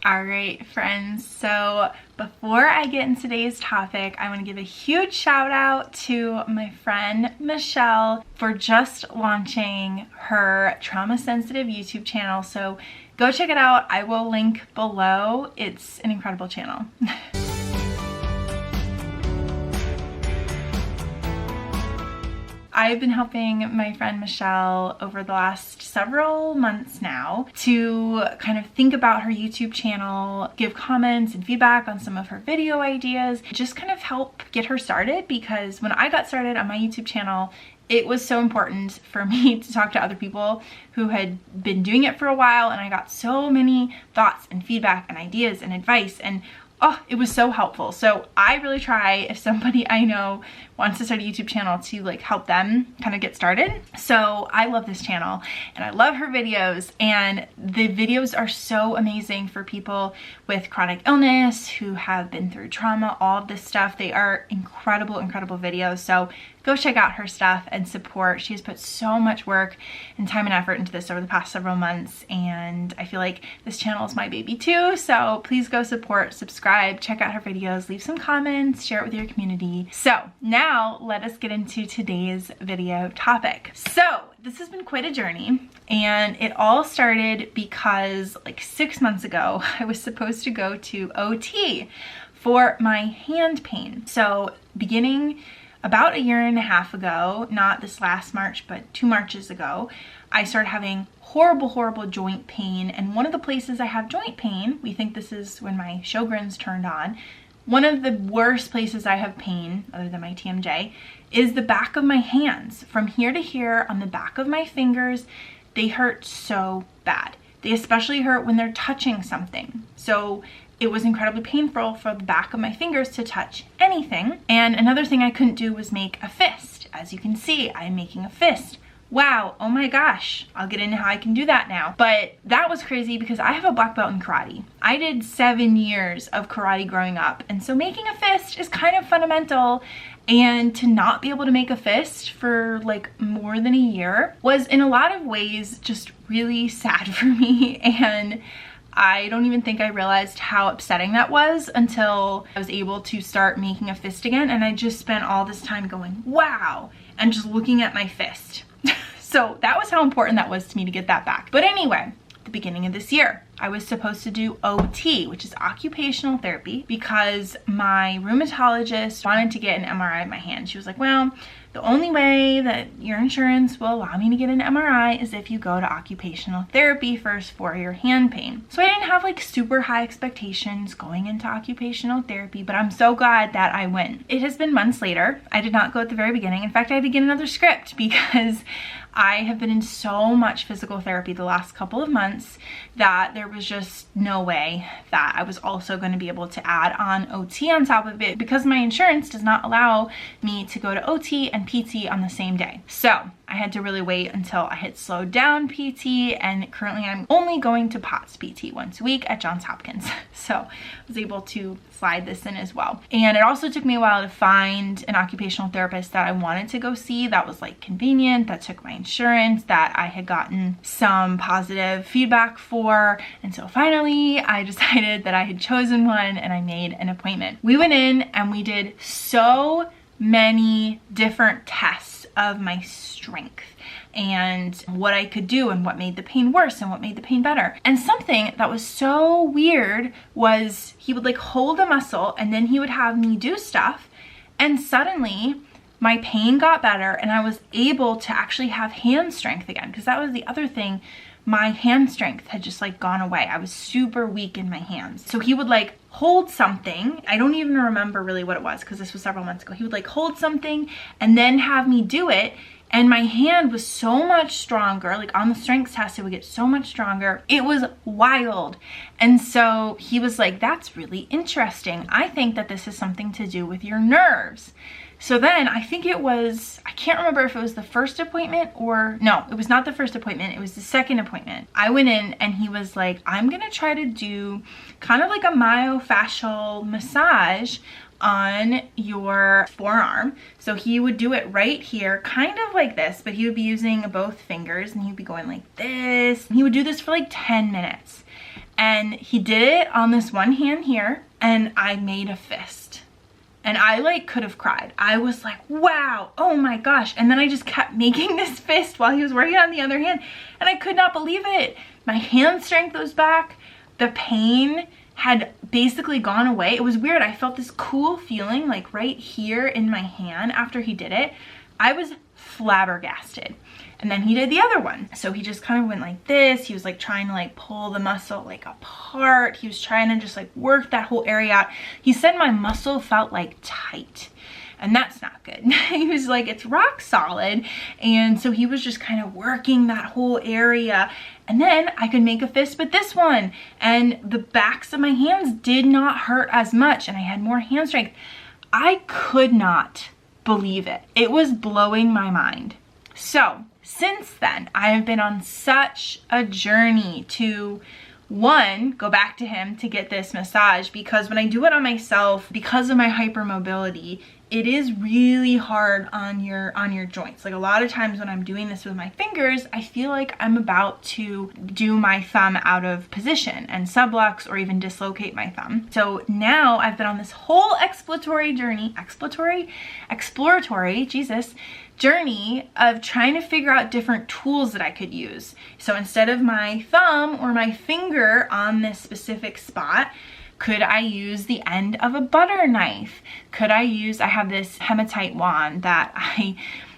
All right, friends, so before I get into today's topic, I want to give a huge shout out to my friend Michelle for just launching her trauma sensitive YouTube channel. So go check it out. I will link below. It's an incredible channel. I've been helping my friend Michelle over the last several months now to kind of think about her YouTube channel, give comments and feedback on some of her video ideas, just kind of help get her started, because when I got started on my YouTube channel, it was so important for me to talk to other people who had been doing it for a while, and I got so many thoughts and feedback and ideas and advice, and oh, it was so helpful. So I really try, if somebody I know wants to start a YouTube channel, to like help them kind of get started. So I love this channel and I love her videos, and the videos are so amazing for people with chronic illness, who have been through trauma, all of this stuff. They are incredible, incredible videos. So go check out her stuff and support. She has put so much work and time and effort into this over the past several months, and I feel like this channel is my baby too. So please go support, subscribe, check out her videos, leave some comments, share it with your community. So now let us get into today's video topic. So this has been quite a journey, and it all started because like 6 months ago, I was supposed to go to OT for my hand pain. So beginning about a year and a half ago, not this last March, but 2 Marches ago, I started having horrible joint pain. And one of the places I have joint pain, we think this is when my Sjogren's turned on, one of the worst places I have pain, other than my TMJ, is the back of my hands. From here to here on the back of my fingers, they hurt so bad. They especially hurt when they're touching something. So it was incredibly painful for the back of my fingers to touch anything. And another thing I couldn't do was make a fist. As you can see, I'm making a fist. Wow, oh my gosh, I'll get into how I can do that now. But that was crazy because I have a black belt in karate. I did 7 years of karate growing up, and so making a fist is kind of fundamental. And to not be able to make a fist for like more than a year was in a lot of ways just really sad for me, and I don't even think I realized how upsetting that was until I was able to start making a fist again. And I just spent all this time going, wow, and just looking at my fist. So that was how important that was to me to get that back. But anyway, at the beginning of this year, I was supposed to do OT, which is occupational therapy, because my rheumatologist wanted to get an MRI of my hand. She was like, well, the only way that your insurance will allow me to get an MRI is if you go to occupational therapy first for your hand pain. So I didn't have like super high expectations going into occupational therapy, but I'm so glad that I went. It has been months later. I did not go at the very beginning. In fact, I had to get another script because I have been in so much physical therapy the last couple of months that there was just no way that I was also going to be able to add on OT on top of it, because my insurance does not allow me to go to OT and PT on the same day. So I had to really wait until I had slowed down PT, and currently I'm only going to POTS PT once a week at Johns Hopkins. So I was able to slide this in as well. And it also took me a while to find an occupational therapist that I wanted to go see that was like convenient, that took my insurance, that I had gotten some positive feedback for. And so finally I decided that I had chosen one, and I made an appointment. We went in and we did so many different tests of my strength and what I could do and what made the pain worse and what made the pain better. And something that was so weird was he would like hold a muscle and then he would have me do stuff, and suddenly my pain got better and I was able to actually have hand strength again, because that was the other thing. My hand strength had just like gone away. I was super weak in my hands. So he would like hold something. I don't even remember really what it was because this was several months ago. He would like hold something and then have me do it. And my hand was so much stronger. Like on the strength test, it would get so much stronger. It was wild. And so he was like, that's really interesting. I think that this is something to do with your nerves. So then I think it was, I can't remember if it was the first appointment or, no, it was not the first appointment. It was the second appointment. I went in and he was like, I'm going to try to do kind of like a myofascial massage on your forearm. So he would do it right here, kind of like this, but he would be using both fingers and he'd be going like this. And he would do this for like 10 minutes. And he did it on this one hand here, and I made a fist. And I like could have cried. I was like, wow, oh my gosh. And then I just kept making this fist while he was working on the other hand. And I could not believe it. My hand strength was back. The pain had basically gone away. It was weird. I felt this cool feeling like right here in my hand after he did it. I was flabbergasted. And then he did the other one. So he just kind of went like this. He was like trying to like pull the muscle like apart. He was trying to just like work that whole area out. He said my muscle felt like tight. And that's not good. He was like, it's rock solid. And so he was just kind of working that whole area. And then I could make a fist with this one. And the backs of my hands did not hurt as much. And I had more hand strength. I could not believe it. It was blowing my mind. So since then, I have been on such a journey to, one, go back to him to get this massage, because when I do it on myself, because of my hypermobility, it is really hard on your joints. Like a lot of times when I'm doing this with my fingers, I feel like I'm about to do my thumb out of position and sublux or even dislocate my thumb. So now I've been on this whole exploratory journey of trying to figure out different tools that I could use. So instead of my thumb or my finger on this specific spot, could I use the end of a butter knife? I have this hematite wand that I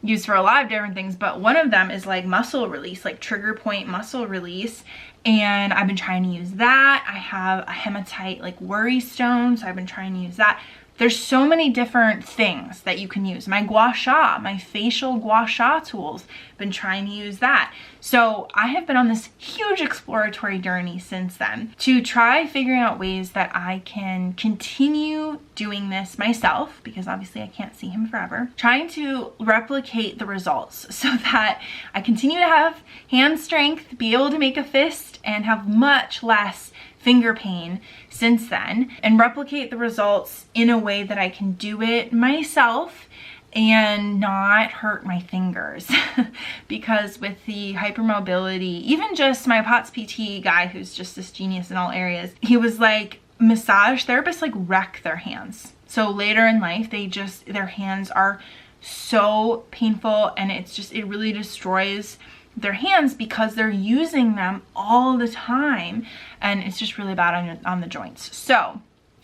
use for a lot of different things, but one of them is like muscle release, like trigger point muscle release. And I've been trying to use that. I have a hematite like worry stone, so I've been trying to use that. There's so many different things that you can use. My gua sha, my facial gua sha tools, been trying to use that. So I have been on this huge exploratory journey since then to try figuring out ways that I can continue doing this myself, because obviously I can't see him forever, trying to replicate the results so that I continue to have hand strength, be able to make a fist, and have much less finger pain since then, and replicate the results in a way that I can do it myself and not hurt my fingers. Because with the hypermobility, even just my POTS PT guy, who's just this genius in all areas, he was like, massage therapists like wreck their hands. So later in life, their hands are so painful, and it really destroys their hands because they're using them all the time, and it's just really bad on the joints. So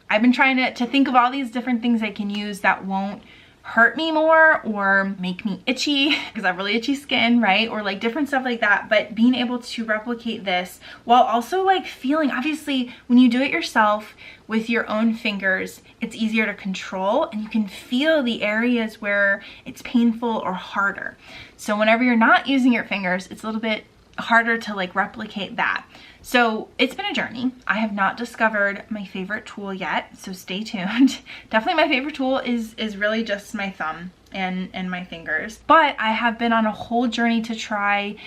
I've been trying to think of all these different things I can use that won't hurt me more or make me itchy, because I have really itchy skin, right? Or like different stuff like that, but being able to replicate this while also like feeling, obviously when you do it yourself with your own fingers, it's easier to control, and you can feel the areas where it's painful or harder. So whenever you're not using your fingers, it's a little bit harder to like replicate that. So it's been a journey. I have not discovered my favorite tool yet, so stay tuned. Definitely my favorite tool is really just my thumb and my fingers. But I have been on a whole journey to try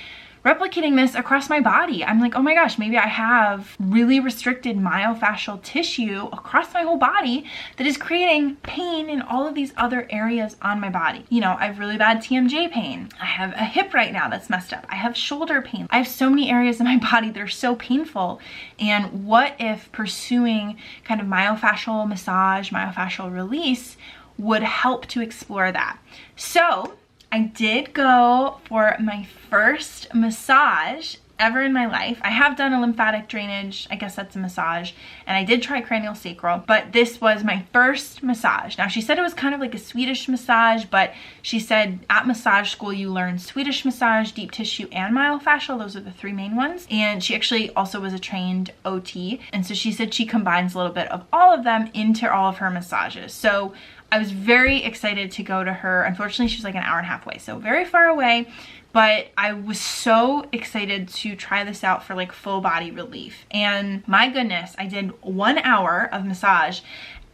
replicating this across my body. I'm like, oh my gosh, maybe I have really restricted myofascial tissue across my whole body that is creating pain in all of these other areas on my body. You know, I have really bad TMJ pain. I have a hip right now that's messed up. I have shoulder pain. I have so many areas in my body that are so painful. And what if pursuing kind of myofascial massage, myofascial release would help to explore that? So I did go for my first massage ever in my life. I have done a lymphatic drainage, I guess that's a massage, and I did try cranial sacral, but this was my first massage. Now she said it was kind of like a Swedish massage, but she said at massage school you learn Swedish massage, deep tissue, and myofascial. Those are the three main ones. And she actually also was a trained OT, and so she said she combines a little bit of all of them into all of her massages. So I was very excited to go to her. Unfortunately, she was like an hour and a half away, so very far away, but I was so excited to try this out for like full body relief. And my goodness, I did 1 hour of massage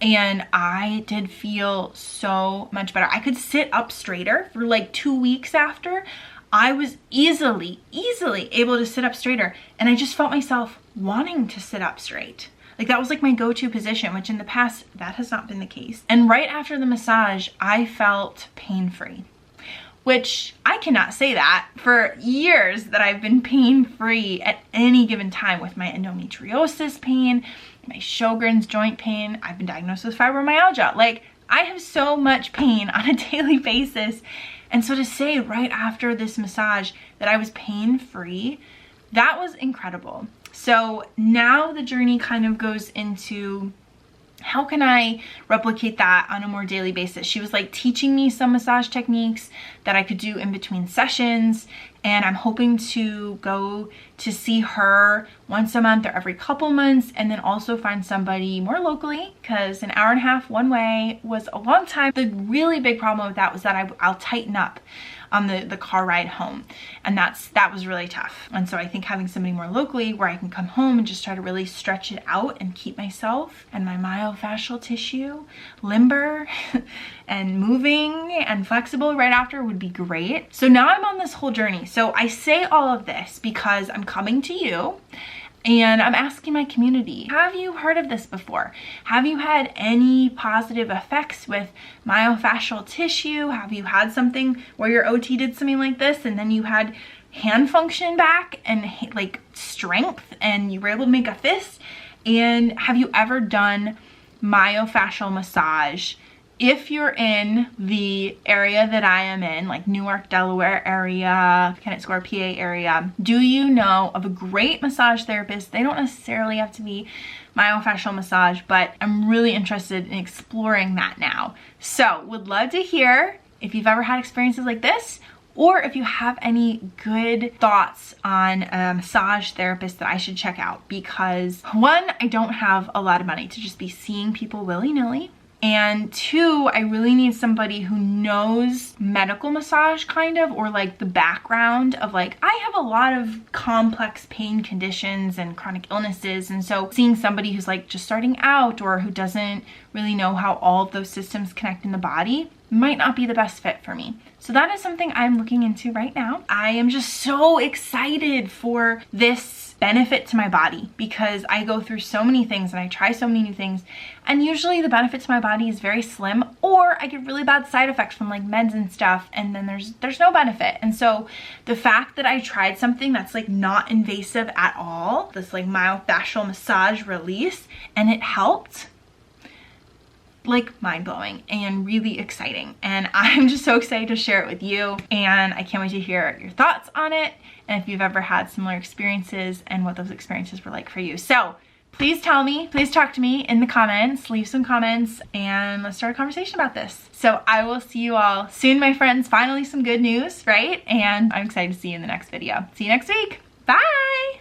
and I did feel so much better. I could sit up straighter for like 2 weeks after. I was easily able to sit up straighter, and I just felt myself wanting to sit up straight. Like that was like my go-to position, which in the past, that has not been the case. And right after the massage, I felt pain-free, which I cannot say that. For years that I've been pain-free at any given time with my endometriosis pain, my Sjogren's joint pain. I've been diagnosed with fibromyalgia. Like, I have so much pain on a daily basis. And so to say right after this massage that I was pain-free, that was incredible. So now the journey kind of goes into, how can I replicate that on a more daily basis? She was like teaching me some massage techniques that I could do in between sessions. And I'm hoping to go to see her once a month or every couple months, and then also find somebody more locally, because an hour and a half one way was a long time. The really big problem with that was that I'll tighten up on the car ride home, and that was really tough. And so I think having somebody more locally where I can come home and just try to really stretch it out and keep myself and my myofascial tissue limber and moving and flexible right after would be great. So now I'm on this whole journey. So I say all of this because I'm coming to you and I'm asking my community, have you heard of this before? Have you had any positive effects with myofascial tissue? Have you had something where your OT did something like this and then you had hand function back and like strength and you were able to make a fist? And have you ever done myofascial massage? If you're in the area that I am in, like Newark, Delaware area, Kennett Square, PA area, do you know of a great massage therapist? They don't necessarily have to be myofascial massage, but I'm really interested in exploring that now. So would love to hear if you've ever had experiences like this, or if you have any good thoughts on a massage therapist that I should check out. Because one, I don't have a lot of money to just be seeing people willy-nilly. And two, I really need somebody who knows medical massage kind of, or like the background of like, I have a lot of complex pain conditions and chronic illnesses. And so seeing somebody who's like just starting out or who doesn't really know how all of those systems connect in the body might not be the best fit for me. So that is something I'm looking into right now. I am just so excited for this benefit to my body because I go through so many things and I try so many new things, and usually the benefit to my body is very slim, or I get really bad side effects from like meds and stuff, and then there's no benefit. And so the fact that I tried something that's like not invasive at all, this like myofascial massage release, and it helped, like mind-blowing and really exciting. And I'm just so excited to share it with you, and I can't wait to hear your thoughts on it and if you've ever had similar experiences and what those experiences were like for you. So please tell me, please talk to me in the comments, leave some comments, and let's start a conversation about this. So I will see you all soon, my friends. Finally some good news, right? And I'm excited to see you in the next video. See you next week. Bye.